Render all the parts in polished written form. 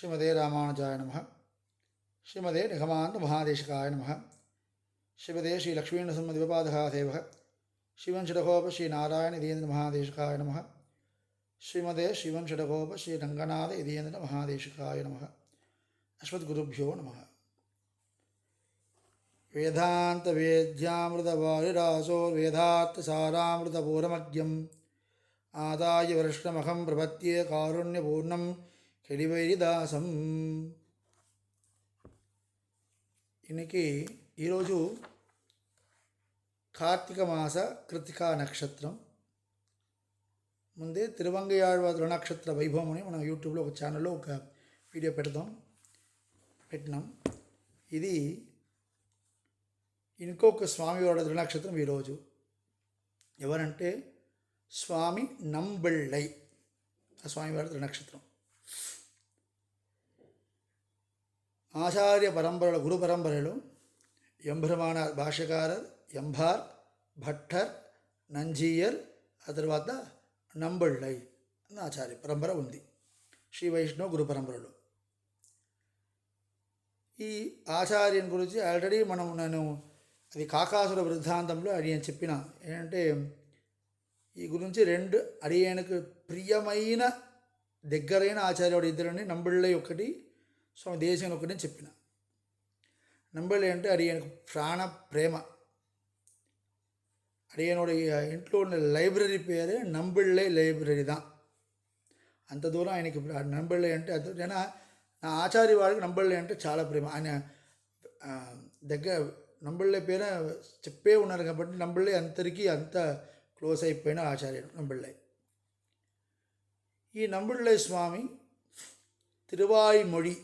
श्रीमते रामानुजाय नमः। श्रीमते निगमान्त महादेशिकाय नमः। श्रीमते श्री लक्ष्मीनरसिंहदेवपादहासेवः शिवंशडकोप श्री नारायण यतीन्द्र महादेशिकाय नमः। श्रीमते शिवंशडकोप श्री रंगनाथ यतीन्द्र महादेशिकाय नमः। अस्मद्गुरुभ्यो नमः। वेदांत वेद्यामृतवारिरासो वेदार्थसारामृतपूरमज्ञम् आदाय वर्ष्णमहं प्रपद्ये कारुण्यपूर्णं కెడివైరిదాసం. ఇన్నికి ఈరోజు కార్తీక మాస కృతికా నక్షత్రం. ముందే తిరువంగయాళ్వార్ నక్షత్ర వైభవం అని మనం యూట్యూబ్లో ఒక ఛానల్లో ఒక వీడియో పెట్టినాం. ఇది ఇంకొక స్వామివారి నక్షత్రం ఈరోజు. ఎవరంటే స్వామి నంబిళ్ళై, ఆ స్వామివారి నక్షత్రం. ఆచార్య పరంపరలో గురు పరంపరలో ఎంబ్రహ్మాణ భాష్యకారర్, ఎంభార్, భట్టర్, నంజీయర్, ఆ తర్వాత నంబళ్ళై అన్న ఆచార్య పరంపర ఉంది శ్రీ వైష్ణవ గురు పరంపరలో. ఈ ఆచార్యుని గురించి ఆల్రెడీ నేను అది కాకాసుర వృద్ధాంతంలో అడియని చెప్పిన. ఏంటంటే ఈ గురించి రెండు అడియనకు ప్రియమైన దగ్గరైన ఆచార్యుడు ఇద్దరని, నంబళ్ళై ఒకటి, స్వామి దేశం ఒకటి చెప్పిన. నంబళ్ళై అంటే అడియనకు ప్రాణ ప్రేమ. అడియనోడు ఇంట్లో ఉన్న లైబ్రరీ పేరే నంబళ్ళై లైబ్రరీ దా. అంత దూరం ఆయనకి నంబళ్ళై అంటే నా ఆచార్య వాడికి నంబళ్ళై అంటే చాలా ప్రేమ. ఆయన దగ్గర నంబళ్ళై పేర చెప్పే ఉన్నారు కాబట్టి నంబళ్ళై అందరికీ అంత క్లోజ్ అయిపోయిన ఆచార్యుడు నంబళ్ళై. ఈ నంబళ్ళై స్వామి తిరువాయిమొഴി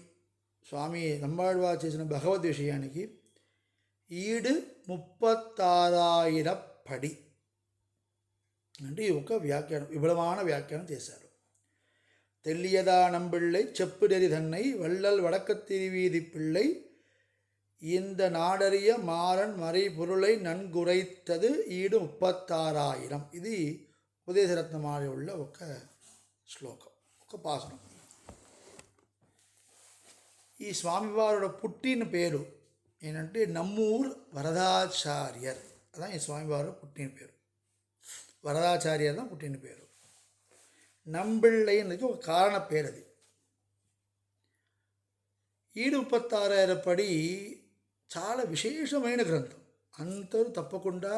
స్వామి నంబాళ్వార్ చేసిన భగవద్ విషయానికి ఈడు 36,000 పడి అంటే ఒక వ్యాఖ్యానం, విపులమైన వ్యాఖ్యానం చేశారు. తెల్లియదా నంబిళ్ళై చెప్పుడెరి తన్నై వள்ளల్ వడకత్తిరివీధి పిళ్ళై இந்த நாடறிய மாறன் மறை பொருளை நன்குரைத்தது ఈడు 36,000. ఇది ఉపదేశరత్నమాల ఉள்ள ఒక శ్లోకం, ఒక పాసనం. ఈ స్వామివారుడు పుట్టిన పేరు ఏంటంటే నమ్మూర్ వరదాచార్యర్. అదా ఈ స్వామివారు పుట్టిన పేరు. వరదాచార్యర్ పుట్టిన పేరు. నంబిళ్ళై అనేది ఒక కారణ పేరు. అది ఈడు 36,000 పడి చాలా విశేషమైన గ్రంథం. అందరూ తప్పకుండా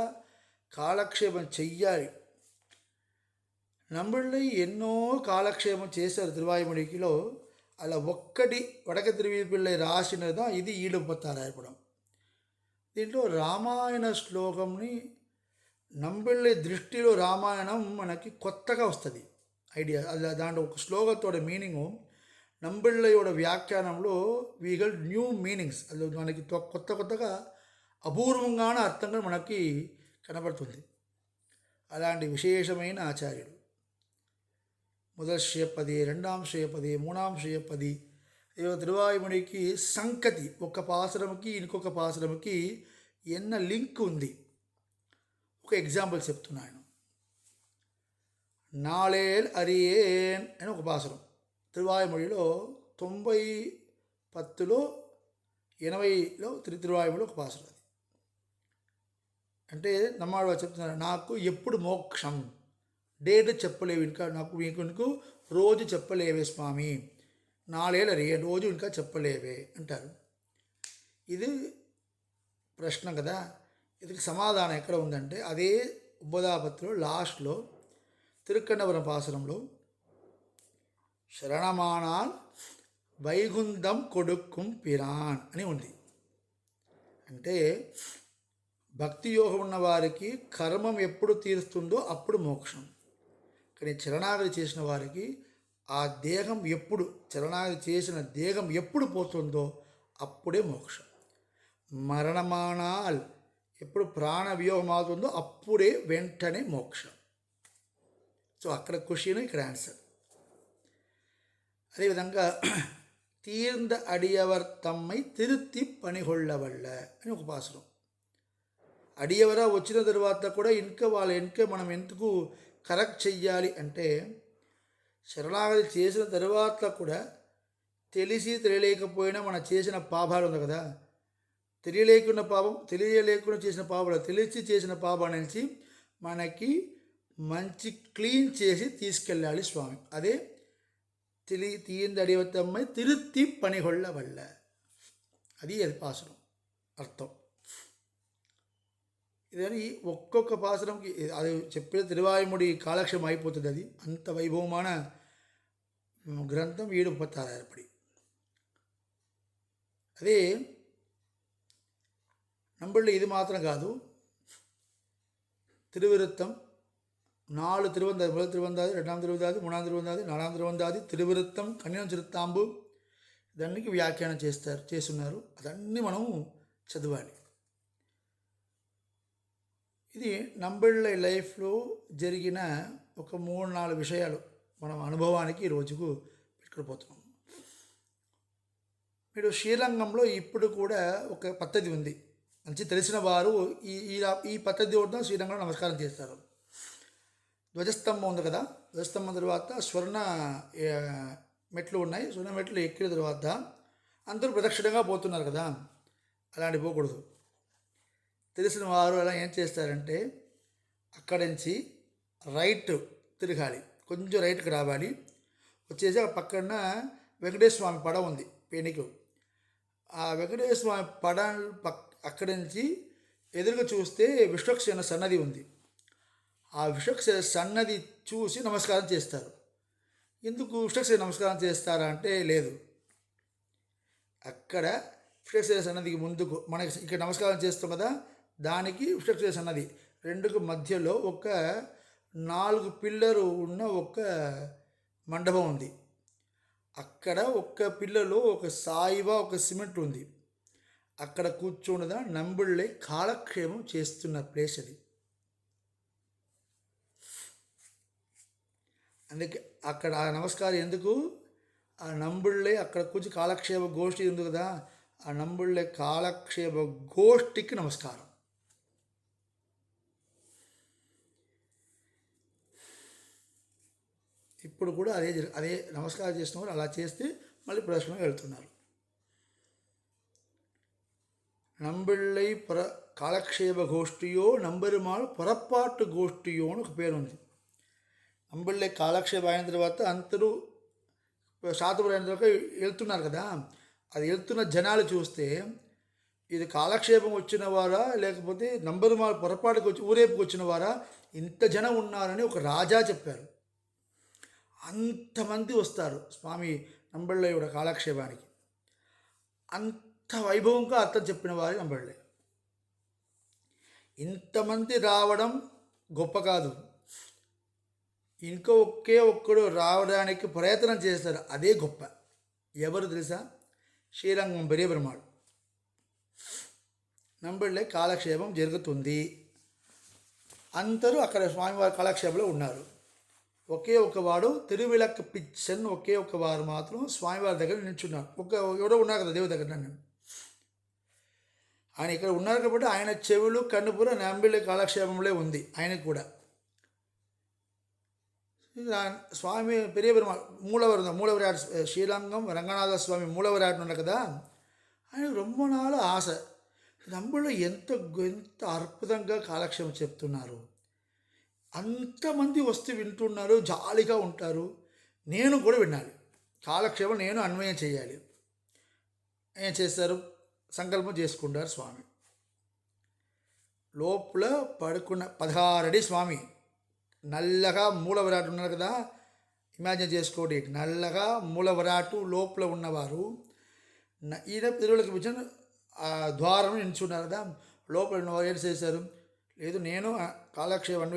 కాలక్షేపం చెయ్యాలి. నంబళ్ళై ఎన్నో కాలక్షేపం చేశారు తిరువాయిమొழிకిలో. అలా ఒక్కటి వడక తిరువీధిపిళ్ళై రాసినదా ఇది ఈడు 36,000. దీంట్లో రామాయణ శ్లోకంని నంబళ్ళై దృష్టిలో రామాయణం మనకి కొత్తగా వస్తుంది ఐడియా. అది దాంట్లో ఒక శ్లోకంతో మీనింగు నంబళ్ళైయోட వ్యాఖ్యానంలో వీ గెట్ న్యూ మీనింగ్స్. అది మనకి కొత్తగా అపూర్వంగానే అర్థంగా మనకి కనబడుతుంది. అలాంటి విశేషమైన ఆచార్యుడు. முதல் శ్రీపది, రెండాం శ్రీపది, మూడాం శ్రీపది. తిరువాయిమొழிకి సంకతి ఒక పాసురముకి ఇంకొక పాసురముకి ఎన్న లింక్ ఉంది. ఒక ఎగ్జాంపుల్ చెప్తున్నాను. నాళేల్ అరియేన్ అని ఒక పాసురం తిరువాయిమొழிలో 90 80లో తిరువాయిమొழிలో ఒక పాసురం. అది అంటే నమ్మాడు చెప్తున్నారు, నాకు ఎప్పుడు మోక్షం, డేట్ చెప్పలేవు ఇంకా, నాకు మీకు రోజు చెప్పలేవే స్వామి, నాళేళ్ళు అరే రోజు ఇంకా చెప్పలేవే అంటారు. ఇది ప్రశ్న కదా. ఇది సమాధానం ఎక్కడ ఉందంటే అదే ఉబ్బదాపత్రిలో లాస్ట్లో తిరుక్కన్నవరం పాసురంలో శరణమానాల్ వైగుంధం కొడుక్కుం పిరాన్ అని ఉంది. అంటే భక్తి యోగం ఉన్న వారికి కర్మం ఎప్పుడు తీరుస్తుందో అప్పుడు మోక్షం. కానీ చరణాగతి చేసిన వారికి ఆ దేహం ఎప్పుడు చరణాగతి చేసిన దేహం ఎప్పుడు పోతుందో అప్పుడే మోక్షం. మరణమానాల్ ఎప్పుడు ప్రాణ వియోగం అవుతుందో అప్పుడే వెంటనే మోక్షం. సో అక్కడ క్వశ్చన్, ఇక్కడ ఆన్సర్. అదేవిధంగా తీర్ந்த అడియవర్ తమ్మై తిరుత్తి పనిగొళ్ళవల్ల అని ఒక పాసురం. అడియవరా వచ్చిన తర్వాత కూడా ఇంకా మనం ఎందుకు కరెక్ట్ చెయ్యాలి అంటే శరణాగతి చేసిన తర్వాత కూడా తెలిసి తెలియలేకపోయినా మనం చేసిన పాపాలు ఉంది కదా, తెలియలేకుండా చేసిన పాపాలు తెలిసి చేసిన పాపాల నుంచి మనకి మంచి క్లీన్ చేసి తీసుకెళ్ళాలి స్వామి. అదే తీయందడివత్తమ్మై తిరుత్తి పనిగొళ్ళ వల్ల, అది పాసురం అర్థం. ఇదని ఒక్కొక్క పాసురంకి అది చెప్పే తిరువాయుముడి కాలక్షేమం అయిపోతుంది. అది అంత వైభవமான గ్రంథం 736 ఏర్పడి. అదే నంబళ్ళి ఇది మాత్రం కాదు, திருவிருத்தம் 4 திருவந்தாதி, முதல் திருவந்தாதி, 2ஆம் திருவந்தாதி, 3ஆம் திருவந்தாది, 4ஆம் திருవந்தாది, తిరువిరుత్తం, కన్యం చిరుత్తాంబు, ఇదన్నికి వ్యాఖ్యానం చేస్తున్నారు. అదన్నీ మనం చదవాలి. ఇది నంబళ్ళ లైఫ్లో జరిగిన ఒక 3-4 విషయాలు మనం అనుభవానికి ఈ రోజుకు పెట్టుకుపోతున్నాం. మీరు శ్రీరంగంలో ఇప్పుడు కూడా ఒక పద్ధతి ఉంది, మంచి తెలిసిన వారు ఈ పద్ధతి వద్ద శ్రీరంగంలో నమస్కారం చేస్తారు. ధ్వజస్తంభం ఉంది కదా, ధ్వజస్తంభం తర్వాత స్వర్ణ మెట్లు ఉన్నాయి. స్వర్ణ మెట్లు ఎక్కిన తర్వాత అందరూ ప్రదక్షిణంగా పోతున్నారు కదా, అలాంటి పోకూడదు. తెలిసిన వారు అలా ఏం చేస్తారంటే అక్కడి నుంచి రైట్ తిరగాలి, కొంచెం రైట్కి రావాలి. వచ్చేసి ఆ పక్కన వెంకటేశ్వర స్వామి పడ ఉంది పెనికి. ఆ వెంకటేశ్వర స్వామి పడ అక్కడి నుంచి ఎదురుగా చూస్తే విశ్వక్సేన సన్నది ఉంది. ఆ విశ్వక్సేన సన్నది చూసి నమస్కారం చేస్తారు. ఎందుకు విశ్వక్సేన నమస్కారం చేస్తారా అంటే, లేదు, అక్కడ విశ్వక్సేన సన్నదికి ముందుకు మనకి ఇక్కడ నమస్కారం చేస్తాం కదా, దానికి విశ్వక్సేన సన్నది రెండుకు మధ్యలో ఒక 4 పిల్లరు ఉన్న ఒక మండపం ఉంది. అక్కడ ఒక్క పిల్లలో ఒక సాయిబా ఒక సిమెంట్ ఉంది. అక్కడ కూర్చోనదా నంబుళ్ళే కాలక్షేమం చేస్తున్న ప్లేస్ అది. అందుకే అక్కడ ఆ నమస్కారం ఎందుకు, ఆ నంబుళ్ళే అక్కడ కూర్చి కాలక్షేమ గోష్ఠి ఉంది కదా, ఆ నంబుళ్ళే కాలక్షేమ గోష్ఠికి నమస్కారం. ఇప్పుడు కూడా అదే నమస్కారం చేసిన వారు అలా చేస్తే మళ్ళీ ప్రదర్శనకు వెళ్తున్నారు. నంబిళ్ళై కాలక్షేమ గోష్ఠియో నంబెరుమాళ్ పొరపాటు గోష్ఠియో అని ఒక పేరు ఉంది. నంబిళ్ళై కాలక్షేపం అయిన తర్వాత అందరూ శాతపురం అయిన తర్వాత వెళ్తున్నారు కదా, అది వెళ్తున్న జనాలు చూస్తే ఇది కాలక్షేపం వచ్చిన వారా లేకపోతే నంబెరుమాళ్ పొరపాటుకు వచ్చి ఊరేపుకు వచ్చిన వారా, ఇంత జనం ఉన్నారని ఒక రాజా చెప్పారు. అంతమంది వస్తారు స్వామి నంబళ్ళయ్య కాలక్షేపానికి. అంత వైభవంగా అర్థం చెప్పిన వారి నంబళ్ళే. ఇంతమంది రావడం గొప్ప కాదు, ఒకే ఒక్కడు రావడానికి ప్రయత్నం చేస్తారు, అదే గొప్ప. ఎవరు తెలుసా? శ్రీరంగం పెరియ పెరుమాళ్. నంబళ్ళే కాలక్షేపం జరుగుతుంది, అందరూ అక్కడ స్వామివారి కాలక్షేపంలో ఉన్నారు. ఒకే ఒకవాడు తిరువిళక్ పిచ్చన్, ఒకే ఒక వారు మాత్రం స్వామివారి దగ్గర నిల్చున్నారు. ఎవరో ఉన్నారు కదా దేవుడి దగ్గర, నన్ను ఆయన ఇక్కడ ఉన్నారు కాబట్టి ఆయన చెవులు కన్నుపుర నంబిళ్ళ కాలక్షేపంలో ఉంది ఆయనకు కూడా. స్వామి పెరియ పెరుమాళ్ మూలవరాట్ శ్రీరంగం రంగనాథ స్వామి మూలవరాట్ ఉన్నారు కదా, ఆయన రొమ్మ నాళ్ళ ఆశ నంబిళ్ళు ఎంత అద్భుతంగా కాలక్షేపం చెప్తున్నారు. అంతమంది వస్తే వింటున్నారు, జాలీగా ఉంటారు. నేను కూడా వినాలి, కాలక్షేపం నేను అన్వయం చేయాలి. ఏం చేస్తారు? సంకల్పం చేసుకుంటారు స్వామి. లోపల పడుకున్న 16 అడి స్వామి నల్లగా మూలవరాటు ఉన్నారు కదా, ఇమాజిన్ చేసుకోండి. నల్లగా మూలవరాటు లోపల ఉన్నవారు ఈయన తిరువులకు పిలిచిన ఆ ద్వారం నిల్చున్నారు కదా, లోపల ఉన్నవారు ఏం చేశారు? లేదు, నేను కాలక్షేపం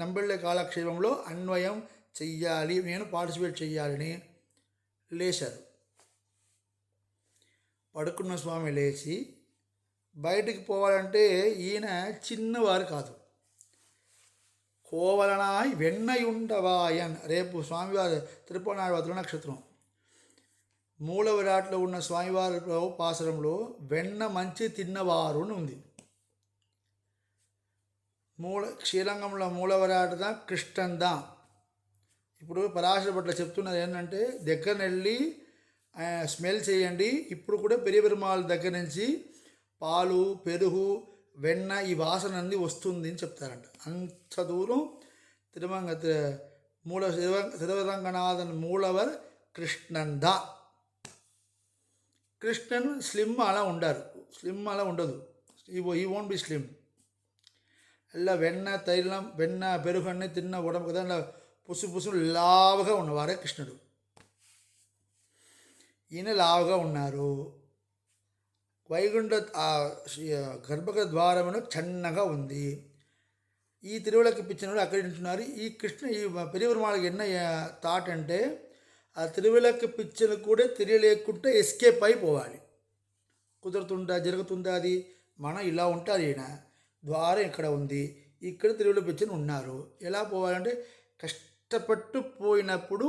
నంబళ్ళే కాలక్షేపంలో అన్వయం చెయ్యాలి, నేను పార్టిసిపేట్ చెయ్యాలని లేచారు. పడుకున్న స్వామి లేచి బయటికి పోవాలంటే ఈయన చిన్నవారు కాదు. కోవలనాయ్ వెన్నయుండవాయన్, రేపు స్వామివారి తిరుపనాడు నక్షత్రం మూల విరాట్లో ఉన్న స్వామివారి పాసరంలో వెన్న మంచి తిన్నవారు అని ఉంది. శ్రీరంగంలో మూలవరాటదా కృష్ణందా. ఇప్పుడు పరాశర పట్ల చెప్తున్నది ఏంటంటే, దగ్గర వెళ్ళి స్మెల్ చేయండి. ఇప్పుడు కూడా పెరియ పెరుమాళ్ దగ్గర నుంచి పాలు, పెరుగు, వెన్న ఈ వాసన అన్నీ వస్తుంది అని చెప్తారంట. అంత దూరం తిరుమంగ మూల తిరువరంగనాథన్ మూలవర్ కృష్ణంద. కృష్ణన్ స్లిమ్ అలా ఉండారు, స్లిమ్ అలా ఉండదు. ఈ వోంట్ బి స్లిమ్. ఇలా వెన్న తైలం వెన్న పెరుగు అన్నీ తిన్న ఉడమ కదా, ఇలా పుసు లావుగా ఉన్నవారే కృష్ణుడు. ఈయన లావుగా ఉన్నారు. వైకుంఠ గర్భగృహ ద్వారమును చిన్నగా ఉంది. ఈ తిరువలకి పిచ్చినప్పుడు అక్కడ ఉంటున్నారు. ఈ కృష్ణ ఈ పెరియవరమాళకి ఎన్న థాట్ అంటే ఆ తిరువలకి పిచ్చను కూడా తెలియలేకుండా ఎస్కేప్ అయిపోవాలి. కుదురుతుందా, జరుగుతుందా అది? మనం ఇలా ఉంటారు. ఈయన ద్వారం ఇక్కడ ఉంది, ఇక్కడ తిరువల పిచ్చని ఉన్నారు. ఎలా పోవాలంటే కష్టపట్టు పోయినప్పుడు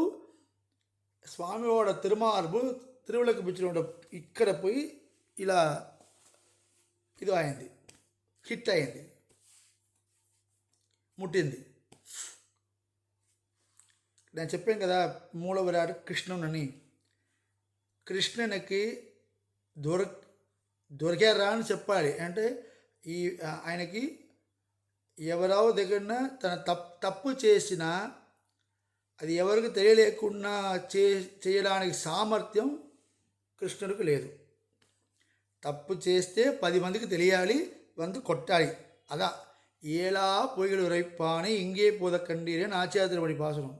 స్వామివాడ తిరుమార్బు తిరువలకి పిచ్చిన ఇక్కడ పోయి ఇలా ఇది అయింది, హిట్ అయింది, ముట్టింది. నేను చెప్పాను కదా మూలవిరాట్ కృష్ణునని. కృష్ణునికి దొరికారా అని చెప్పాలి. అంటే ఈ ఆయనకి ఎవరో దగ్గర తన తప్పు చేసినా అది ఎవరికి తెలియలేకుండా చేయడానికి సామర్థ్యం కృష్ణుడికి లేదు. తప్పు చేస్తే 10 మందికి తెలియాలి, 100 కొట్టాలి. అదా ఏలా పొయ్యిలు రైపాని ఇంగే పోదకండీరే నాచేతబడి పాసనం.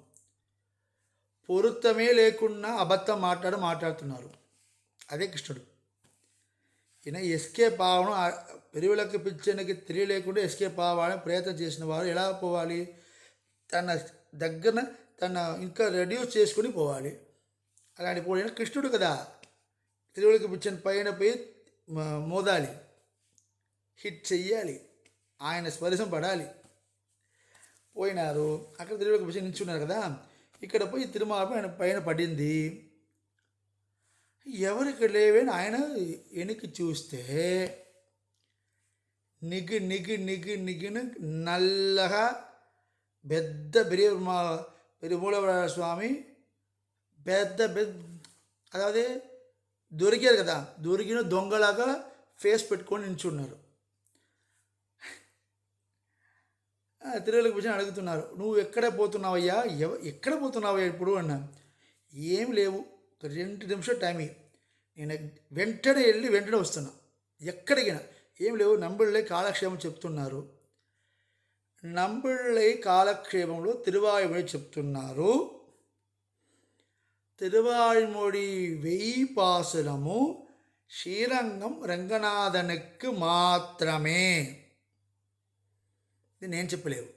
పొరుత్తమే లేకుండా అబద్ధం మాట్లాడుతున్నారు. అదే కృష్ణుడు. ఈయన ఎస్కేప్ అవ్వడం, పెరుగులకి పిచ్చనికి తెలియలేకుండా ఎస్కేప్ అవ్వాలని ప్రయత్నం చేసిన వారు ఎలా పోవాలి? తన దగ్గర తన ఇంకా రెడ్యూస్ చేసుకుని పోవాలి. అలాంటి పోయిన కృష్ణుడు కదా, తిరువులకి పిచ్చని పైన పోయి మోదాలి, హిట్ చెయ్యాలి, ఆయన స్పర్శం పడాలి. పోయినారు. అక్కడ తిరువులకి పిచ్చని నిల్చున్నారు కదా, ఇక్కడ పోయి తిరుమల ఆయన పైన పడింది. ఎవరికి లేవని ఆయన వెనక్కి చూస్తే నిగిన నల్లగా పెద్ద పెరుమూలవర స్వామి పెద్ద అదే దొరికారు కదా, దొరికిన దొంగలాగా ఫేస్ పెట్టుకొని నించున్నారు. తిరుమలకి పిలిచి అడుగుతున్నారు, నువ్వు ఎక్కడ పోతున్నావయ్యా, ఎక్కడ పోతున్నావయ్యా ఇప్పుడు అన్నాను. ఏం లేవు, 2 నిమిషాలు టైం నేను వెంటనే వెళ్ళి వెంటనే వస్తున్నా. ఎక్కడికైనా ఏం లేవు. నంబిళ్ళై కాలక్షేమం చెప్తున్నారు. నంబిళ్ళై కాలక్షేమంలో తిరువాయుమొഴി చెప్తున్నారు. తిరువాయుమొഴി 1000 పాసురము శ్రీరంగం రంగనాథనుకు మాత్రమే. ఇది నేను చెప్పలేవు.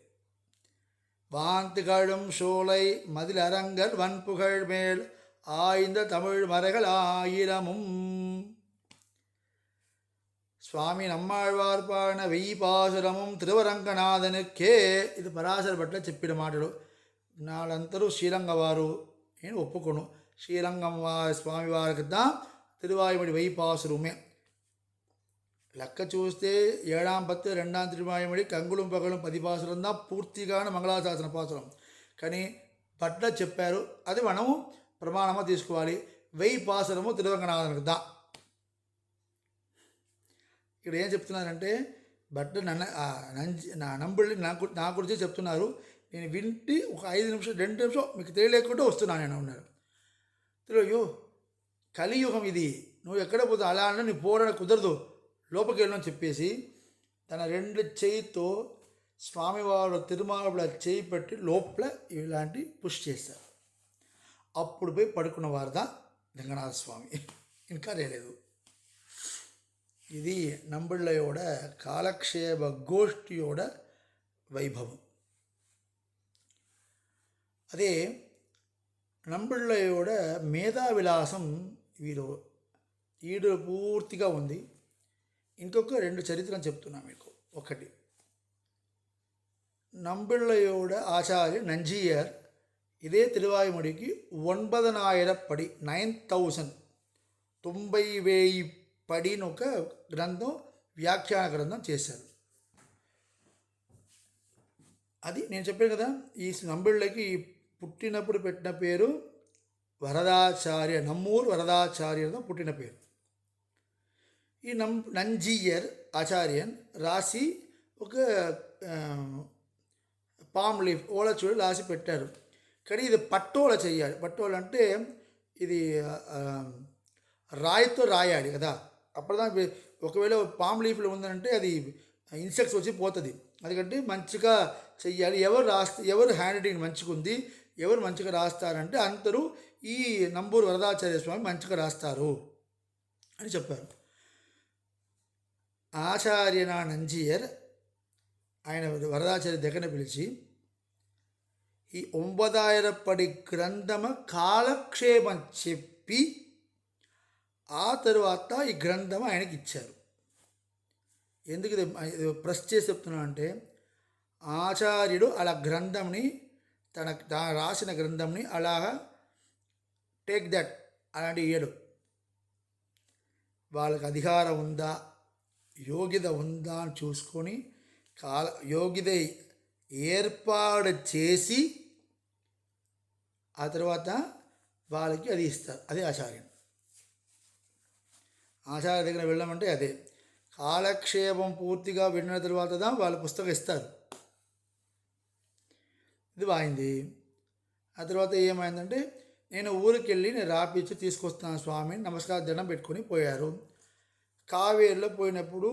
வான்திகழும் சோலை மதில் அரங்கல் வன்புகழ் மேல் ஆய்ந்த தமிழ் மறைகள் 1000 స్వామి నమ్మాళ్వార్ పాడిన 1000 పాసురము తిరువరంగనాథనుకే. ఇది పరాశర భట్ల చెప్పిన మాటలు. నాలందరూ శ్రీరంగవారు, నేను ఒప్పుకోను. శ్రీరంగం స్వామి వారికి తిరువాయుమొഴി 1000 పాసురమే. లెక్క చూస్తే 7ஆம் பத்து 2ஆம் తిరువాయుమొഴి కంగుళం పగలం 10 పాసురం தான் పూర్తిగాను మంగళాశాసన పాసురం. కానీ భట్ల చెప్పారు, అది మనము ప్రమాణంగా తీసుకోవాలి. 1000 పాసురము తిరువరంగనాథనుకు దా. ఇక్కడ ఏం చెప్తున్నారంటే భట్ల నంబిళ్ళి నా గురించి చెప్తున్నారు. నేను వింటి ఒక 5 నిమిషాలు 2 నిమిషాలు మీకు తెలియలేకుండా వస్తున్నాను నేను అన్నారు. తెలియో కలియుగం ఇది, నువ్వు ఎక్కడ పోతావు, అలా అంటే నువ్వు పోవడానికి కుదరదు, లోపలికి వెళ్ళని చెప్పేసి తన 2 చేయితో స్వామివారు తిరుమల చేయి పెట్టి లోపల ఇలాంటి పుష్ చేశారు. అప్పుడు పోయి పడుకున్నవారుదా రంగనాథ స్వామి, ఇంకా లేదు. ఇది నంబిళ్ళయోட కాలక్షేప గోష్ఠియోட వైభవం. అదే నంబిళ్ళయోడ మేధావిలాసం ఈడు పూర్తిగా ఉంది. ఇంకొక 2 చరిత్రను చెప్తున్నా మీకు. ఒకటి, నంబిళ్ళయోడ ఆచార్య నంజీయర్ ఇదే తిరువాయుమొழிకి 9,000 పడి 9,000 90,000 పడిన ఒక గ్రంథం, వ్యాఖ్యాన గ్రంథం చేశారు. అది నేను చెప్పాను కదా, ఈ నంబిళ్ళకి పుట్టినప్పుడు పెట్టిన పేరు వరదాచార్య, నమ్మూరు వరదాచార్యులతో పుట్టిన పేరు. ఈ నంజీయర్ ఆచార్యన్ రాసి ఒక పామ్ లీఫ్ ఓలచుడు రాసి పెట్టారు. కానీ ఇది పట్టోల చేయాలి. పట్టోల అంటే ఇది రాయితో రాయాలి కదా. అప్పటిదా ఒకవేళ పామ్ లీఫ్లో ఉందంటే అది ఇన్సెక్ట్స్ వచ్చి పోతుంది. అందుకంటే మంచిగా చెయ్యాలి. ఎవరు హ్యాండ్ రైటింగ్ మంచిగా ఉంది, ఎవరు మంచిగా రాస్తారంటే అందరూ ఈ నంబూరు వరదాచార్య స్వామి మంచిగా రాస్తారు అని చెప్పారు. ఆచార్యన నంజీయర్ ఆయన వరదాచార్య దగ్గర పిలిచి ఈ 9,000 పడి గ్రంథమ కాలక్షేమం చెప్పి ఆ తరువాత ఈ గ్రంథం ఆయనకి ఇచ్చారు. ఎందుకు ఇది ప్రెస్ చేసి చెప్తున్నా అంటే ఆచార్యుడు అలా గ్రంథంని తన రాసిన గ్రంథంని అలా టేక్ దట్ అలాంటి ఇయ్యడు. వాళ్ళకి అధికారం ఉందా, యోగ్యత ఉందా అని చూసుకొని యోగ్యత ఏర్పాటు చేసి ఆ తర్వాత వాళ్ళకి అది ఇస్తారు. అదే ఆచార్యం. ఆచార్య దగ్గర వెళ్ళామంటే అదే. కాలక్షేపం పూర్తిగా విన్న తర్వాత వాళ్ళ పుస్తకం ఇస్తారు. ఇది వాయింది. ఆ తర్వాత ఏమైందంటే నేను ఊరికి వెళ్ళి నేను రాపిచ్చి తీసుకొస్తాను స్వామి నమస్కారం దండం పెట్టుకొని పోయారు. కావేరిలో పోయినప్పుడు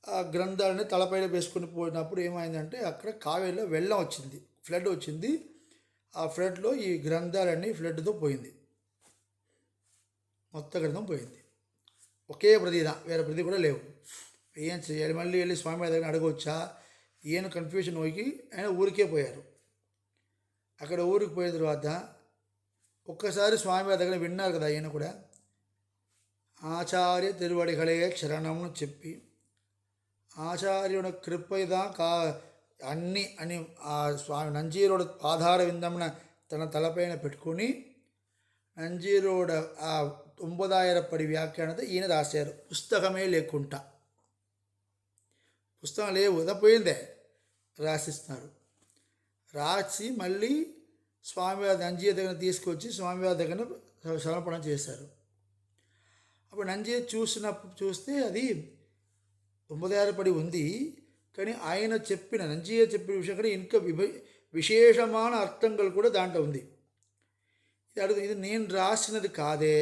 ఆ గ్రంథాలని తలపైన వేసుకుని పోయినప్పుడు ఏమైందంటే అక్కడ కావేరిలో వెళ్ళం వచ్చింది, ఫ్లడ్ వచ్చింది. ఆ ఫ్లడ్లో ఈ గ్రంథాలన్నీ ఫ్లడ్తో పోయింది. మొత్తం గ్రంథం పోయింది. ఒకే ప్రతిదా, వేరే ప్రతి కూడా లేవు. ఏం చేయాలి? మళ్ళీ వెళ్ళి స్వామి దగ్గర అడగవచ్చా? ఈయన కన్ఫ్యూజన్ పోయి ఆయన ఊరికే పోయారు. అక్కడ ఊరికి పోయిన తర్వాత ఒక్కసారి స్వామి దగ్గర విన్నారు కదా, ఈయన కూడా ఆచార్య తిరువడిగలే చరణమును చెప్పి ఆచార్యుని కృపదా అన్ని అని ఆ స్వామి నంజీరోడు ఆధార విందమున తన తలపైన పెట్టుకుని నంజీరోడ ఆ 9,000 పడి వ్యాఖ్యానత ఈయన రాశారు. పుస్తకమే లేకుండా, పుస్తకం లేవు కదా, పోయిందే రాసిస్తున్నారు. రాసి మళ్ళీ స్వామివారి నంజీయ దగ్గర తీసుకొచ్చి స్వామివారి దగ్గర సమర్పణ చేశారు. అప్పుడు నంజీయ చూస్తే అది 9,000 పడి ఉంది. కానీ ఆయన నంజీయ చెప్పిన విషయం కానీ ఇంకా విశేషమైన అర్థంగా కూడా దాంట్లో ఉంది. ఇది నేను రాసినది కాదే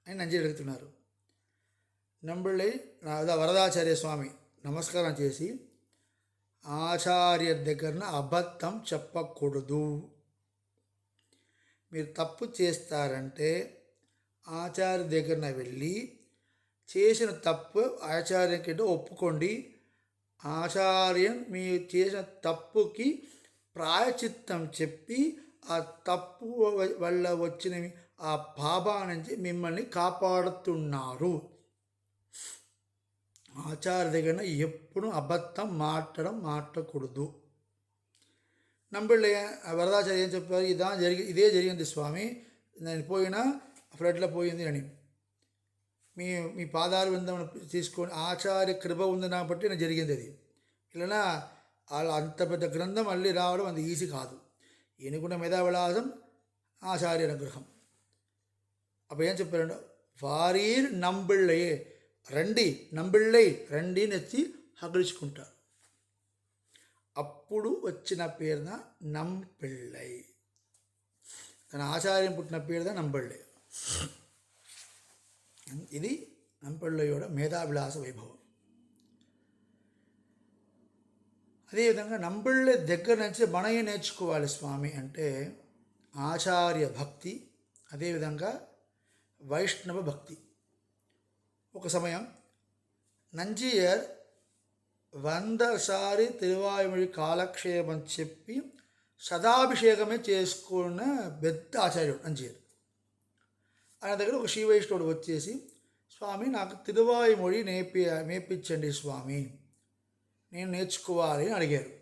అని నంజీయ అడుగుతున్నారు. నంబళ్ళై వరదాచార్య స్వామి నమస్కారం చేసి ఆచార్య దగ్గర అబద్ధం చెప్పకూడదు. మీరు తప్పు చేస్తారంటే ఆచార్య దగ్గర వెళ్ళి చేసిన తప్పు ఆచార్యకి ఒప్పుకోండి. ఆచార్యం మీరు చేసిన తప్పుకి ప్రాయచిత్తం చెప్పి ఆ తప్పు వల్ల వచ్చిన ఆ పాపా నుంచి మిమ్మల్ని కాపాడుతున్నారు. ఆచార్య దగ్గర ఎప్పుడు అబద్ధం మాట్లాడకూడదు. నంబళ్ళే వరదాచార్య ఏం చెప్పారు? ఇదే జరిగింది స్వామి, నేను పోయినా ఫ్లడ్లో పోయింది అని. మీ పాదాలు విందామని తీసుకొని ఆచార్య కృప ఉంది కాబట్టి నేను జరిగింది అది. ఇలా వాళ్ళ అంత పెద్ద గ్రంథం మళ్ళీ రావడం అంత ఈజీ కాదు. ఎనుకున్న మేధావిలాసం ఆచార్య అనుగ్రహం. అప్పుడు ఏం చెప్పారంటే వారీర్ నంబిళ్ళయే నంబిళ్ళై రండి నెచ్చి హగలుచుకుంటారు. అప్పుడు వచ్చిన పేరున నంపిళ్ళై. తన ఆచార్యం పుట్టిన పేరుదా నంబళ్ళై. ఇది నంపిళ్ళయోడ మేధావిలాస వైభవం. అదేవిధంగా నంబళ్ళ దగ్గర నుంచి మనయ్య నేర్చుకోవాలి స్వామి అంటే ఆచార్య భక్తి, అదేవిధంగా వైష్ణవ భక్తి. ఒక సమయం నంజీయర్ 100 సారి తిరువాయుమొഴി కాలక్షేపం చెప్పి సదాభిషేకమే చేసుకున్న పెద్ద ఆచార్యుడు నంజీయర్. ఆయన దగ్గర ఒక శ్రీ వైష్ణవుడు వచ్చేసి స్వామి నాకు తిరువాయుమొഴി నేర్పించండి స్వామి, నేను నేర్చుకోవాలి అని అడిగారు.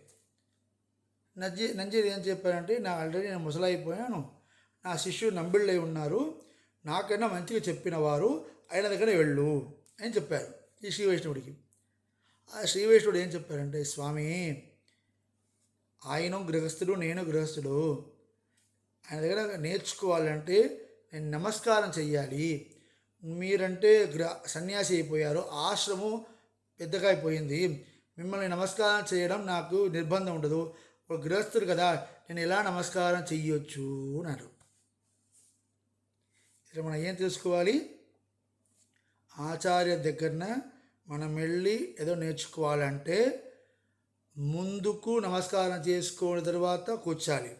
నంజీయర్ ఏం చెప్పారంటే ఆల్రెడీ నేను ముసలైపోయాను, నా శిష్యుడు నంబిళ్ళై ఉన్నారు, నాకన్నా మంచిగా చెప్పిన వారు ఆయన దగ్గర వెళ్ళు అని చెప్పారు ఈ శ్రీ వైష్ణవుడికి. ఆ శ్రీ వైష్ణవుడు ఏం చెప్పారంటే స్వామి ఆయన గృహస్థుడు, నేను గృహస్థుడు, ఆయన దగ్గర నేర్చుకోవాలంటే నేను నమస్కారం చెయ్యాలి. మీరంటే సన్యాసి అయిపోయారు, ఆశ్రమం పెద్దగా అయిపోయింది, మిమ్మల్ని నమస్కారం చేయడం నాకు నిర్బంధం ఉండదు, ఒక గృహస్థుడు కదా, నేను ఎలా నమస్కారం చెయ్యొచ్చు అన్నారు. ఇక్కడ మనం ఏం తెలుసుకోవాలి? ఆచార్య దగ్గరన మనం వెళ్ళి ఏదో నేర్చుకోవాలంటే ముందుకు నమస్కారం చేసుకున్న తర్వాత కూర్చోాలి,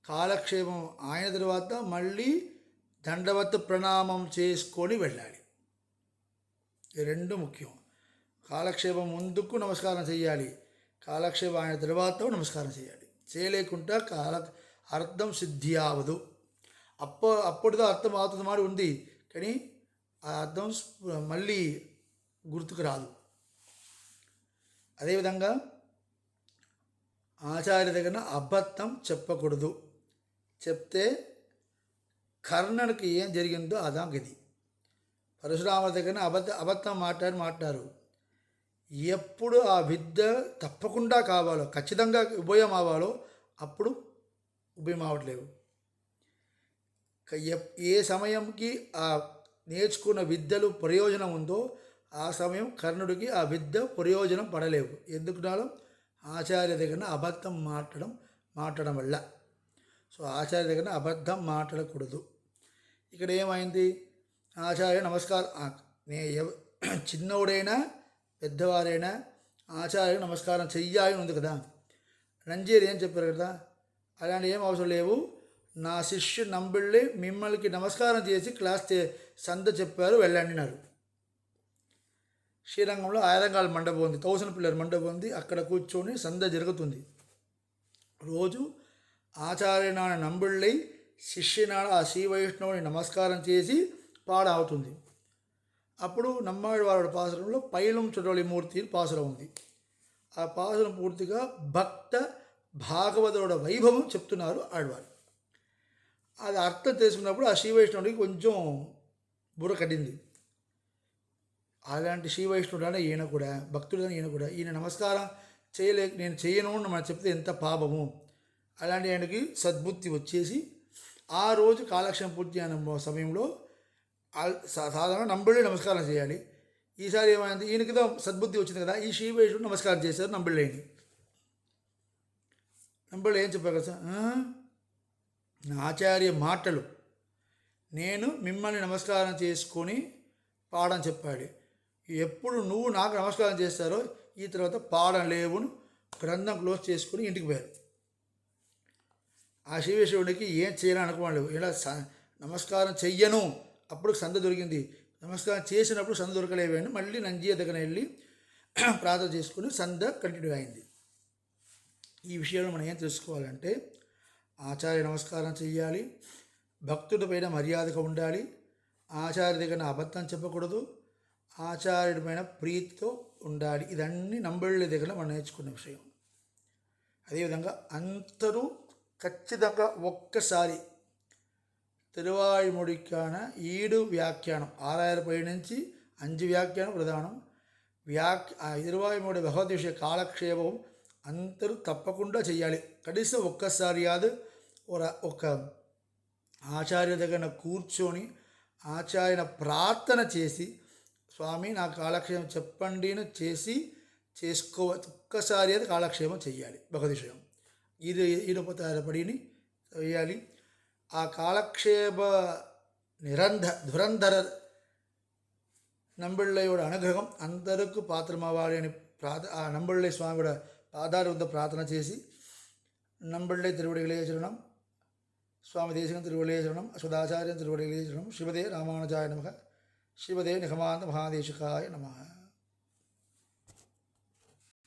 కాలక్షేపం అయిన తర్వాత మళ్ళీ దండవత్ ప్రణామం చేసుకొని వెళ్ళాలి. ఈ రెండు ముఖ్యం. కాలక్షేపం ముందుకు నమస్కారం చేయాలి, కాలక్షేపం అయిన తర్వాత నమస్కారం చేయాలి. చేయలేకుండా అర్థం సిద్ధి అవదు. అప్పటిదో అర్థం అవుతుంది మాట ఉంది, కానీ ఆ అర్థం మళ్ళీ గుర్తుకు రాదు. అదేవిధంగా ఆచార్య దగ్గర అబద్ధం చెప్పకూడదు. చెప్తే కర్ణుడికి ఏం జరిగిందో అదా గది. పరశురామ దగ్గర అబద్ధం మాట్లాడారు. ఎప్పుడు ఆ విద్య తప్పకుండా కావాలో, ఖచ్చితంగా ఉభయం అవ్వాలో అప్పుడు ఉభయం అవ్వట్లేవు. ఏ సమయంకి ఆ నేర్చుకున్న విద్యలు ప్రయోజనం ఉందో ఆ సమయం కర్ణుడికి ఆ విద్య ప్రయోజనం పడలేవు. ఎందుకున్నాలో ఆచార్య దగ్గర అబద్ధం మాట్లాడడం వల్ల. సో ఆచార్య దగ్గర అబద్ధం మాట్లాడకూడదు. ఇక్కడ ఏమైంది? ఆచార్య నమస్కారం, చిన్నోడైనా పెద్దవారైనా ఆచార్య నమస్కారం చెయ్యాలని ఉంది కదా. రంజీర్ ఏం చెప్పారు కదా, అలాంటి ఏం అవసరం లేవు, నా శిష్యు నంబిళ్ళి మిమ్మల్ని నమస్కారం చేసి క్లాస్ సంద చెప్పారు, వెళ్ళండినారు. శ్రీరంగంలో ఆయిరంగాల మండపం ఉంది, 1000 పిల్లర్ మండపం ఉంది, అక్కడ కూర్చొని సంద జరుగుతుంది. రోజు ఆచార్యనాడ నంబిళ్ళై శిష్యనాడ ఆ శ్రీ వైష్ణవుని నమస్కారం చేసి పాడవుతుంది. అప్పుడు నమ్మాడి వారి పాసురంలో పైలం చుడలిమూర్తి పాసురం ఉంది. ఆ పాసురం పూర్తిగా భక్త భాగవతుడ వైభవం చెప్తున్నారు ఆడవారు. అది అర్థం చేసుకున్నప్పుడు ఆ శ్రీ వైష్ణవుడికి కొంచెం బుర్ర కట్టింది. అలాంటి శ్రీ వైష్ణవుడైనా ఈయన కూడా భక్తుడైనా ఈయన నమస్కారం నేను చేయను అని మనం చెప్తే ఎంత పాపము. అలాంటి ఆయనకి సద్బుద్ధి వచ్చేసి ఆ రోజు కాలక్షేపం పూర్తి అయిన సమయంలో సాధారణంగా నంబిళ్ళి నమస్కారం చేయాలి. ఈసారి ఏమైంది, ఈయనకి సద్బుద్ధి వచ్చింది కదా, ఈ శ్రీ వైష్ణవుడు నమస్కారం చేశారు నంబిళ్ళని. నంబిళ్ళు ఏం చెప్పారు కదా, నా ఆచార్య మాటలు నేను మిమ్మల్ని నమస్కారం చేసుకొని పాడని చెప్పాడు. ఎప్పుడు నువ్వు నాకు నమస్కారం చేస్తారో ఈ తర్వాత పాడడం లేవును గ్రంథం క్లోజ్ చేసుకుని ఇంటికి పోయారు. ఆ శ్రీవేశ్వరుడికి ఏం చేయాలని అనుకోలేదు. ఇలా నమస్కారం చెయ్యను, అప్పుడు సంద దొరికింది. నమస్కారం చేసినప్పుడు సంద దొరకలేవని మళ్ళీ నంజీయ దగ్గర వెళ్ళి ప్రార్థన చేసుకుని సంద కంటిన్యూ అయింది. ఈ విషయంలో మనం ఏం తెలుసుకోవాలంటే ఆచార్య నమస్కారం చెయ్యాలి, భక్తుడి పైన మర్యాదగా ఉండాలి, ఆచార్య దగ్గర అబద్ధం చెప్పకూడదు, ఆచార్యుడి పైన ప్రీతితో ఉండాలి. ఇదన్నీ నంబళ్ళ దగ్గర మనం నేర్చుకున్న విషయం. అదేవిధంగా అందరూ ఖచ్చితంగా ఒక్కసారి తిరువాయుమొழிக்கான 7 వ్యాఖ్యానం 6000 పై నుంచి 5 వ్యాఖ్యానం ప్రధానం. తిరువాయుమొழி భగవద్ విషయ కాలక్షేపం అందరూ తప్పకుండా చేయాలి. కనీసం ఒక్కసారి కాదు, ఒక ఆచార్య దగ్గర కూర్చొని ఆచార్య ప్రార్థన చేసి స్వామి నా కాలక్షేపం చెప్పండి చేసి ఒక్కసారి అది కాలక్షేపం చేయాలి. భగవద్ విషయం ఇది 26 పడిని చేయాలి. ఆ కాలక్షేప ధురంధర నంబిళ్ళయోட అనుగ్రహం అందరికీ పాత్రమవ్వాలి అని ఆ నంబిళ్ళ స్వామి కూడా పాదాల వద్ద ప్రార్థన చేసి నంబిళ్ళ తిరువడిగలే చరణం, స్వామి దేశికం తిరువడిగలే చరణం, అశ్వదాచార్యం తిరువడిగలే చరణం, శివదే రామానుజాయ నమః, శివదే నిగమాంత మహాదేశికాయ నమః.